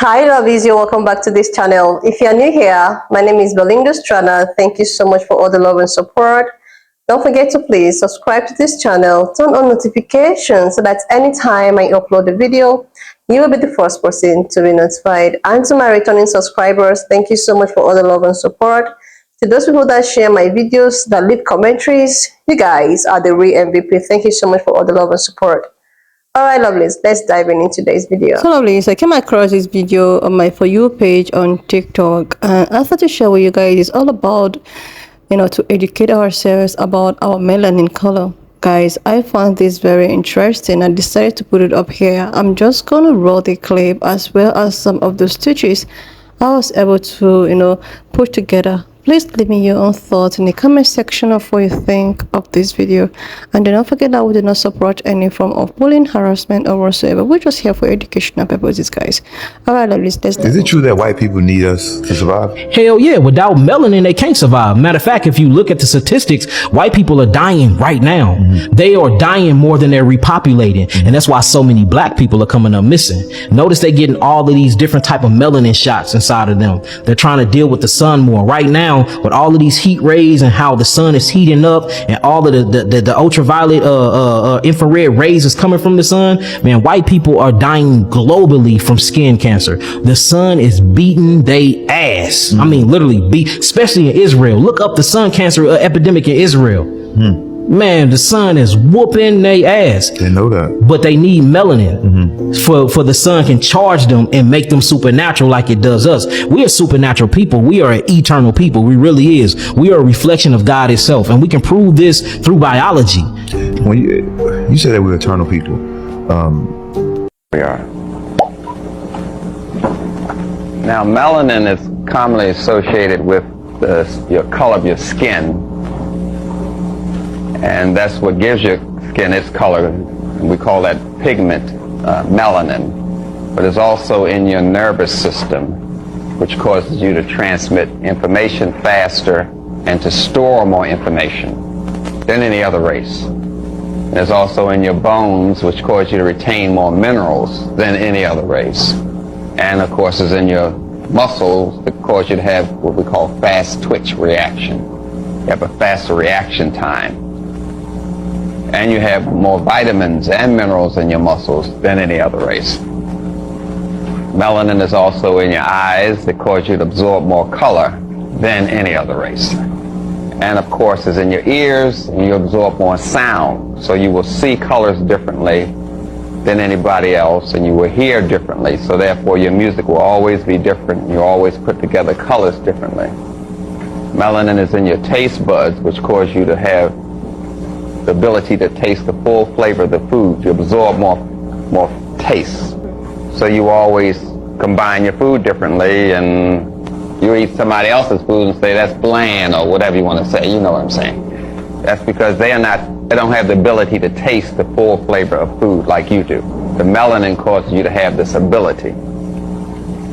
Hi lovelies, you're welcome back to this channel. If you're new here, my name is Belinda Strana. Thank you so much for all the love and support. Don't forget to please subscribe to this channel, turn on notifications so that anytime I upload a video, you will be the first person to be notified. And to my returning subscribers, thank you so much for all the love and support. To those people that share my videos, that leave commentaries, you guys are the real MVP. Thank you so much for all the love and support. Alright lovelies, let's dive in today's video. So lovelies, I came across this video on my For You page on TikTok, and I thought to share with you guys. It's all about, to educate ourselves about our melanin color. Guys, I found this very interesting. I decided to put it up here. I'm just gonna roll the clip as well as some of the stitches I was able to, put together. Please leave me your own thoughts in the comment section of what you think of this video, and do not forget that we do not support any form of bullying, harassment, or whatsoever. We're just here for educational purposes, guys. All right, lovely. Is it true that white people need us to survive? Hell yeah! Without melanin, they can't survive. Matter of fact, if you look at the statistics, white people are dying right now. They are dying more than they're repopulating, and that's why so many black people are coming up missing. Notice they're getting all of these different type of melanin shots inside of them. They're trying to deal with the sun more right now. With all of these heat rays and how the sun is heating up and all of the ultraviolet infrared rays is coming from the sun, man, white people are dying globally from skin cancer. The sun is beating they ass. I mean, literally especially in Israel. Look up the sun cancer epidemic in Israel. Man, the sun is whooping they ass. Didn't know that. But they need melanin for the sun can charge them and make them supernatural like it does us. We are supernatural people. We are an eternal people. We really is. We are a reflection of God itself, and we can prove this through biology. When you said that we're eternal people, we are. Now, melanin is commonly associated with your color of your skin. And that's what gives your skin its color. And we call that pigment, melanin. But it's also in your nervous system, which causes you to transmit information faster and to store more information than any other race. And it's also in your bones, which cause you to retain more minerals than any other race. And of course, it's in your muscles that cause you to have what we call fast twitch reaction. You have a faster reaction time. And you have more vitamins and minerals in your muscles than any other race. Melanin is also in your eyes that cause you to absorb more color than any other race. And of course, it's in your ears, and you absorb more sound. So you will see colors differently than anybody else, and you will hear differently. So therefore, your music will always be different. You always put together colors differently. Melanin is in your taste buds, which cause you to have the ability to taste the full flavor of the food, to absorb more taste. So you always combine your food differently, and you eat somebody else's food and say that's bland or whatever you want to say. You know what I'm saying? That's because they don't have the ability to taste the full flavor of food like you do. The melanin causes you to have this ability.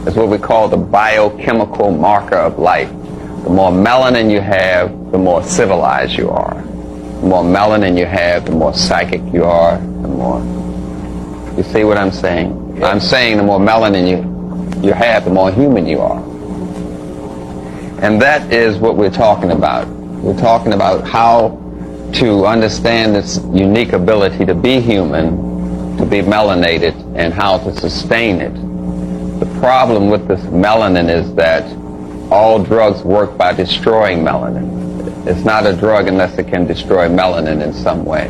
It's what we call the biochemical marker of life. The more melanin you have, the more civilized you are. The more melanin you have, the more psychic you are, the more... You see what I'm saying? I'm saying the more melanin you have, the more human you are. And that is what we're talking about. We're talking about how to understand this unique ability to be human, to be melanated, and how to sustain it. The problem with this melanin is that all drugs work by destroying melanin. It's not a drug unless it can destroy melanin in some way.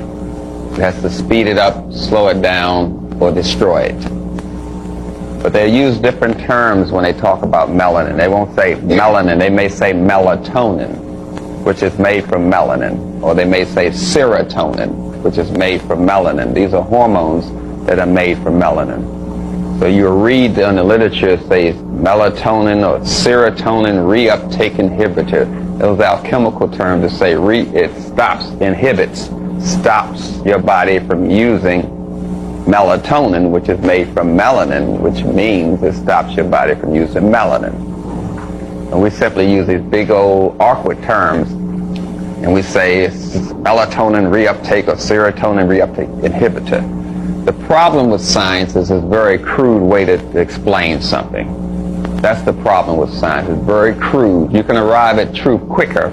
It has to speed it up, slow it down, or destroy it. But they use different terms when they talk about melanin. They won't say melanin, they may say melatonin, which is made from melanin. Or they may say serotonin, which is made from melanin. These are hormones that are made from melanin. So you read in the literature, it says melatonin or serotonin reuptake inhibitor. Those alchemical terms that say it stops your body from using melatonin, which is made from melanin, which means it stops your body from using melanin. And we simply use these big old awkward terms, and we say it's melatonin reuptake or serotonin reuptake inhibitor. The problem with science is it's a very crude way to explain something. That's the problem with science. It's very crude. You can arrive at truth quicker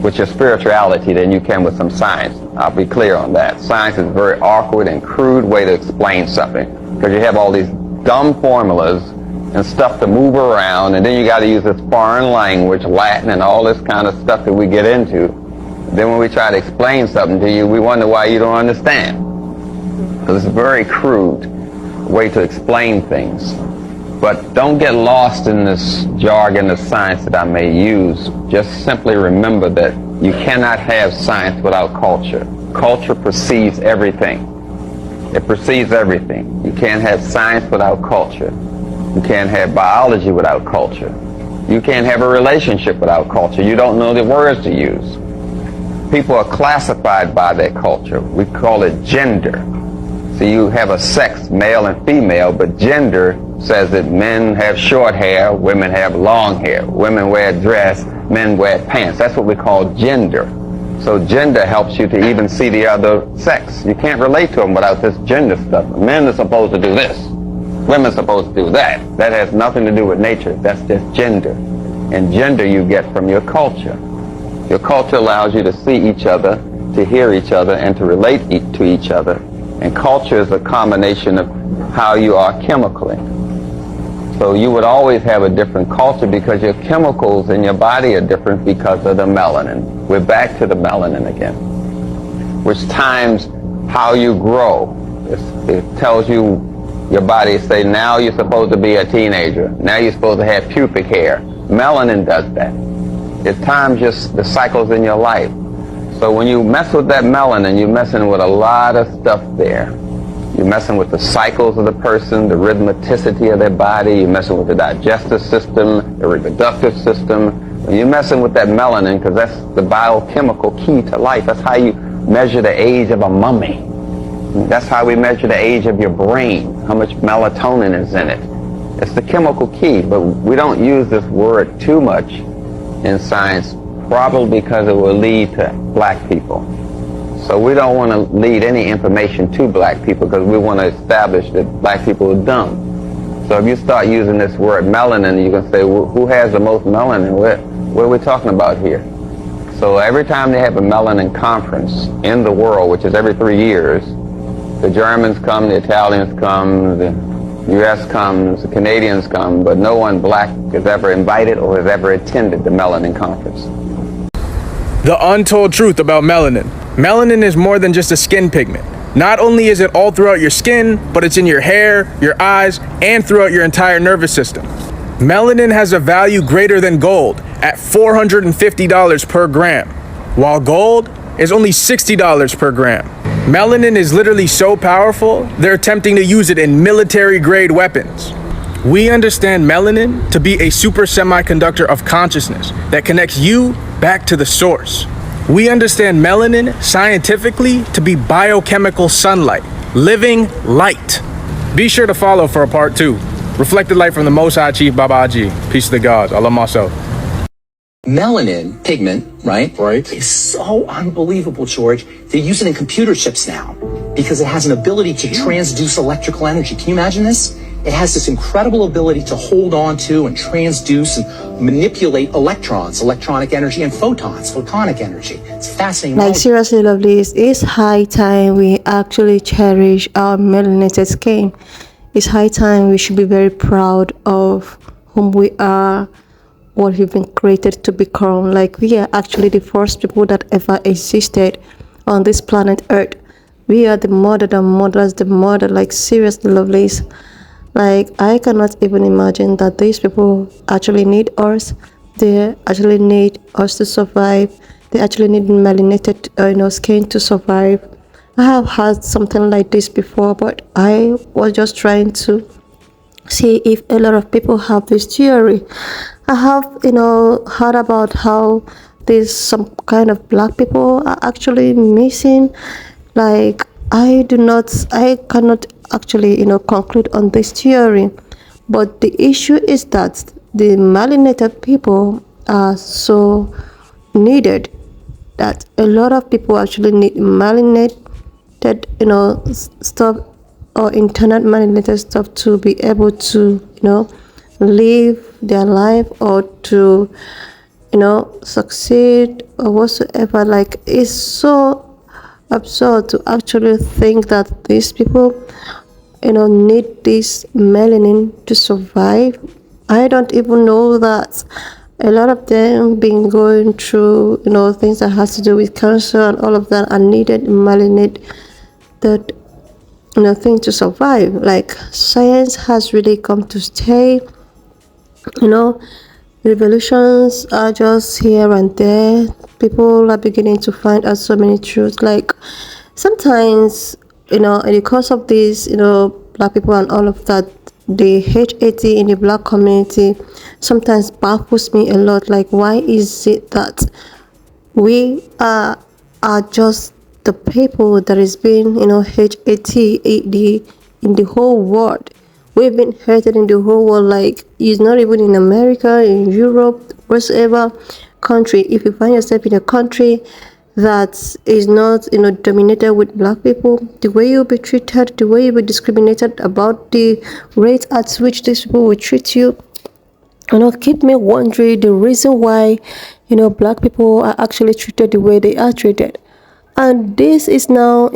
with your spirituality than you can with some science. I'll be clear on that. Science is a very awkward and crude way to explain something because you have all these dumb formulas and stuff to move around, and then you got to use this foreign language, Latin, and all this kind of stuff that we get into. Then when we try to explain something to you, we wonder why you don't understand. Because it's a very crude way to explain things. But don't get lost in this jargon of science that I may use. Just simply remember that you cannot have science without culture. Culture precedes everything. It precedes everything. You can't have science without culture. You can't have biology without culture. You can't have a relationship without culture. You don't know the words to use. People are classified by their culture. We call it gender. So you have a sex, male and female, but gender says that men have short hair, women have long hair. Women wear a dress, men wear pants. That's what we call gender. So gender helps you to even see the other sex. You can't relate to them without this gender stuff. Men are supposed to do this. Women are supposed to do that. That has nothing to do with nature. That's just gender. And gender you get from your culture. Your culture allows you to see each other, to hear each other, and to relate to each other. And culture is a combination of how you are chemically. So you would always have a different culture because your chemicals in your body are different because of the melanin. We're back to the melanin again, which times how you grow. It tells you, your body say, now you're supposed to be a teenager. Now you're supposed to have pubic hair. Melanin does that. It times just the cycles in your life. So when you mess with that melanin, you're messing with a lot of stuff there. You're messing with the cycles of the person, the rhythmicity of their body. You're messing with the digestive system, the reproductive system. When you're messing with that melanin, because that's the biochemical key to life. That's how you measure the age of a mummy. That's how we measure the age of your brain, how much melatonin is in it. It's the chemical key, but we don't use this word too much in science, probably because it will lead to black people. So we don't want to lead any information to black people because we want to establish that black people are dumb. So if you start using this word melanin, you can say, well, who has the most melanin? What are we talking about here? So every time they have a melanin conference in the world, which is every 3 years, the Germans come, the Italians come, the U.S. comes, the Canadians come, but no one black is ever invited or has ever attended the melanin conference. The untold truth about melanin. Melanin is more than just a skin pigment. Not only is it all throughout your skin, but it's in your hair, your eyes, and throughout your entire nervous system. Melanin has a value greater than gold at $450 per gram, while gold is only $60 per gram. Melanin is literally so powerful, they're attempting to use it in military-grade weapons. We understand melanin to be a super semiconductor of consciousness that connects you back to the source. We understand melanin scientifically to be biochemical sunlight, living light. Be sure to follow for a part 2. Reflected light from the Most High Chief Baba Aji. Peace to the gods. I love myself. Melanin pigment, right, is so unbelievable, George. They use it in computer chips now because it has an ability to transduce electrical energy. Can you imagine this? It has this incredible ability to hold on to and transduce and manipulate electrons, electronic energy, and photons, photonic energy. It's fascinating. Like seriously, lovelies, it's high time we actually cherish our melanated skin. It's high time we should be very proud of whom we are, what we've been created to become. Like we are actually the first people that ever existed on this planet Earth. We are the mother that mothers the mother. Like seriously, lovelies. Like I cannot even imagine that these people actually need us. They actually need us to survive. They actually need melanated, skin to survive. I have had something like this before, but I was just trying to see if a lot of people have this theory. I have, heard about how there's some kind of black people are actually missing. Like I cannot actually, conclude on this theory. But the issue is that the melanated people are so needed that a lot of people actually need melanated melanated, stuff or internet melanated stuff to be able to, live their life or to, succeed or whatsoever. Like, it's so absurd to actually think that these people, need this melanin to survive. I don't even know that a lot of them been going through, things that has to do with cancer and all of that and needed melanin that, thing to survive. Like, science has really come to stay. Revolutions are just here and there. People are beginning to find out so many truths. Like, sometimes, in the course of this, black people and all of that, the HAT in the black community sometimes baffles me a lot. Like, why is it that we are just the people that is being, in the whole world? We've been hated in the whole world. Like, it's not even in America, in Europe, whatever country. If you find yourself in a country that is not, dominated with black people, the way you'll be treated, the way you'll be discriminated about, the rate at which these people will treat you, keep me wondering the reason why, black people are actually treated the way they are treated. And this is now,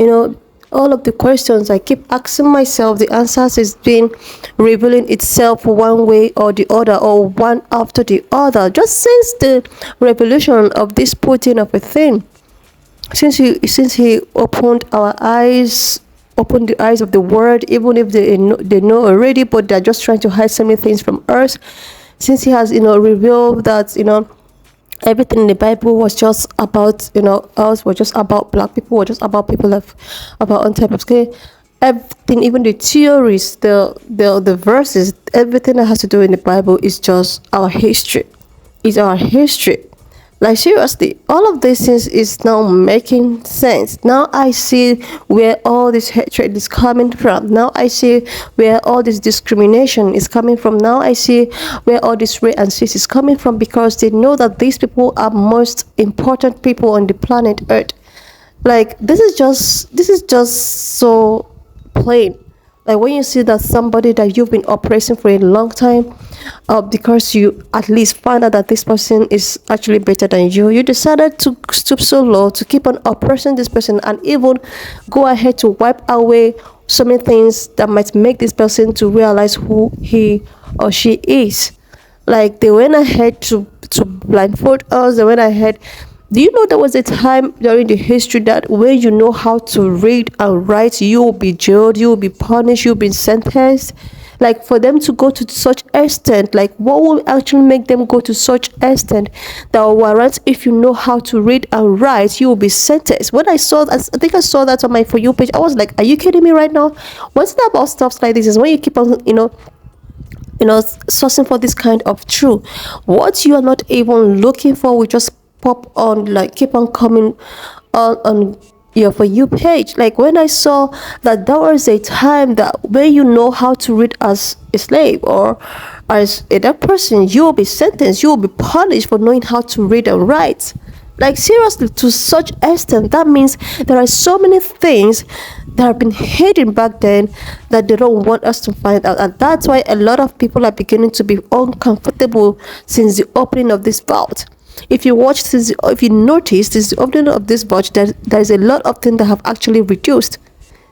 all of the questions I keep asking myself, the answers is been revealing itself one way or the other, or one after the other, just since the revolution of this Putin of a thing. Since he opened our eyes, opened the eyes of the world, even if they know already, but they're just trying to hide so many things from us. Since he has, revealed that, everything in the Bible was just about, us, was just about black people, was just about people of our type of skin. Everything, even the theories, the verses, everything that has to do in the Bible is just our history. It's our history. Like, seriously, all of these things is now making sense. Now I see where all this hatred is coming from. Now I see where all this discrimination is coming from. Now I see where all this rape and sex is coming from, because they know that these people are most important people on the planet Earth. Like, this is just so plain. Like, when you see that somebody that you've been oppressing for a long time, because you at least find out that this person is actually better than you decided to stoop so low to keep on oppressing this person, and even go ahead to wipe away so many things that might make this person to realize who he or she is. Like, they went ahead to blindfold us. They went ahead. Do you know there was a time during the history that when you know how to read and write, you will be jailed, you will be punished, you'll be sentenced? Like, for them to go to such extent, like, what will actually make them go to such extent that warrants, if you know how to read and write, you will be sentenced? When I saw that, I think I saw that on my For You page, I was like, are you kidding me right now? What's that about stuff like this? Is when you keep on, sourcing for this kind of truth, what you are not even looking for will just pop on, like, keep on coming on your For You page. Like, when I saw that there was a time that when you know how to read as a slave or as a dark person, you will be sentenced, you will be punished for knowing how to read and write. Like, seriously, to such extent, that means there are so many things that have been hidden back then that they don't want us to find out. And that's why a lot of people are beginning to be uncomfortable since the opening of this vault. If you watch this, if you notice, since the opening of this vault, there's a lot of things that have actually reduced.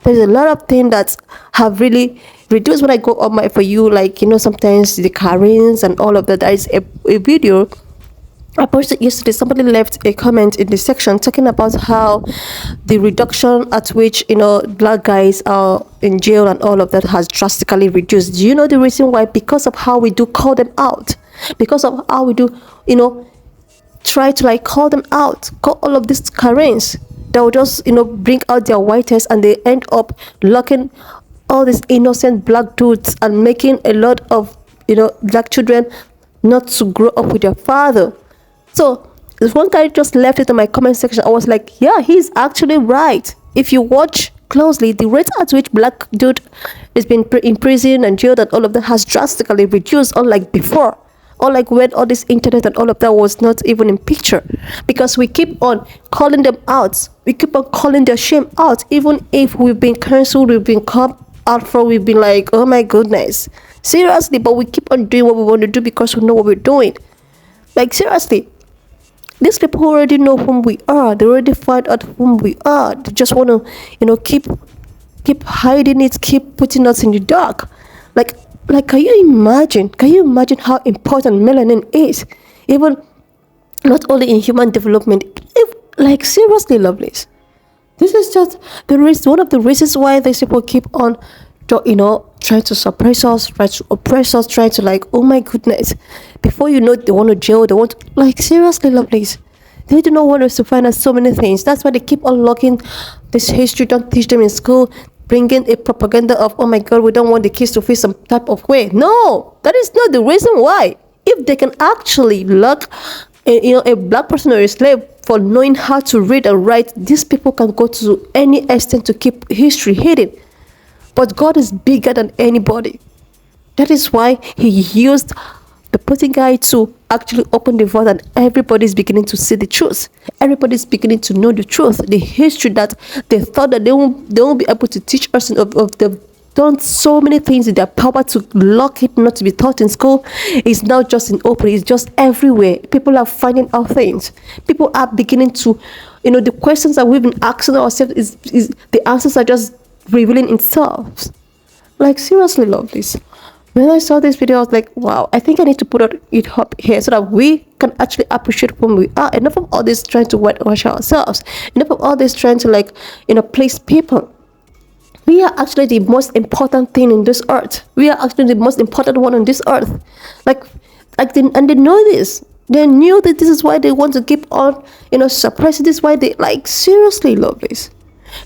There's a lot of things that have really reduced. When I go on my For You, like, sometimes the Karens and all of that, there is a video I posted yesterday. Somebody left a comment in the section talking about how the reduction at which black guys are in jail and all of that has drastically reduced. Do you know the reason why? Because of how we do call them out, because of how we do try to, like, call them out, call all of these Karens that will just bring out their whiteness, and they end up locking all these innocent black dudes and making a lot of black children not to grow up with their father. So this one guy just left it in my comment section. I was like, yeah, he's actually right. If you watch closely, the rate at which black dude has been in prison and jailed and all of that has drastically reduced, unlike before. or like when all this internet and all of that was not even in picture, because we keep on calling them out, we keep on calling their shame out, even if we've been cancelled, we've been caught out for, we've been like, oh my goodness, seriously, but we keep on doing what we want to do because we know what we're doing. Like seriously, these people already know whom we are. They already find out whom we are. They just want to, keep hiding it, keep putting us in the dark. Like, can you imagine? Can you imagine how important melanin is? Even not only in human development, like seriously, lovelies. This is just one of the reasons why these people keep on, trying to suppress us, trying to oppress us, trying to like, oh my goodness. Before you know it, they want to jail, they want to, like seriously, lovelies. They do not want us to find out so many things. That's why they keep unlocking this history, don't teach them in school, bringing a propaganda of, oh my God, we don't want the kids to feel some type of way. No, that is not the reason why. If they can actually lock a black person or a slave for knowing how to read and write, these people can go to any extent to keep history hidden. But God is bigger than anybody. That is why he used the putting guy to actually open the vault, and everybody's beginning to see the truth. Everybody's beginning to know the truth, the history that they thought that they won't be able to teach us of. They've done so many things in their power to lock it, not to be taught in school. It's now just in open, it's just everywhere. People are finding out things. People are beginning to, the questions that we've been asking ourselves is the answers are just revealing itself. Like seriously, lovelies. When I saw this video, I was like, wow, I think I need to put it up here so that we can actually appreciate whom we are. Enough of all this trying to whitewash ourselves. Enough of all this trying to like, please people. We are actually the most important thing in this earth. We are actually the most important one on this earth. And they know this. They knew that this is why they want to keep on, suppressing this. Why they like seriously, lovelies.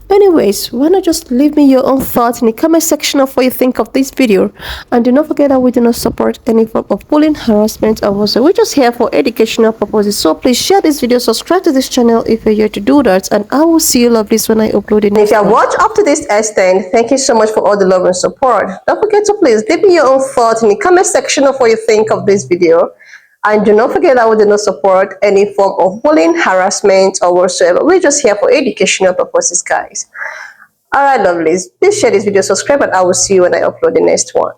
Anyways, why not just leave me your own thoughts in the comment section of what you think of this video, and do not forget that we do not support any form of bullying, harassment, or also we're just here for educational purposes. So please share this video, subscribe to this channel if you're here to do that, and I will see you lovelies when I upload it. If you have watched up to this extent, thank you so much for all the love and support. Don't forget to please leave me your own thoughts in the comment section of what you think of this video. And do not forget that we do not support any form of bullying, harassment, or whatsoever. We're just here for educational purposes, guys. Alright, lovelies. Please share this video, subscribe, and I will see you when I upload the next one.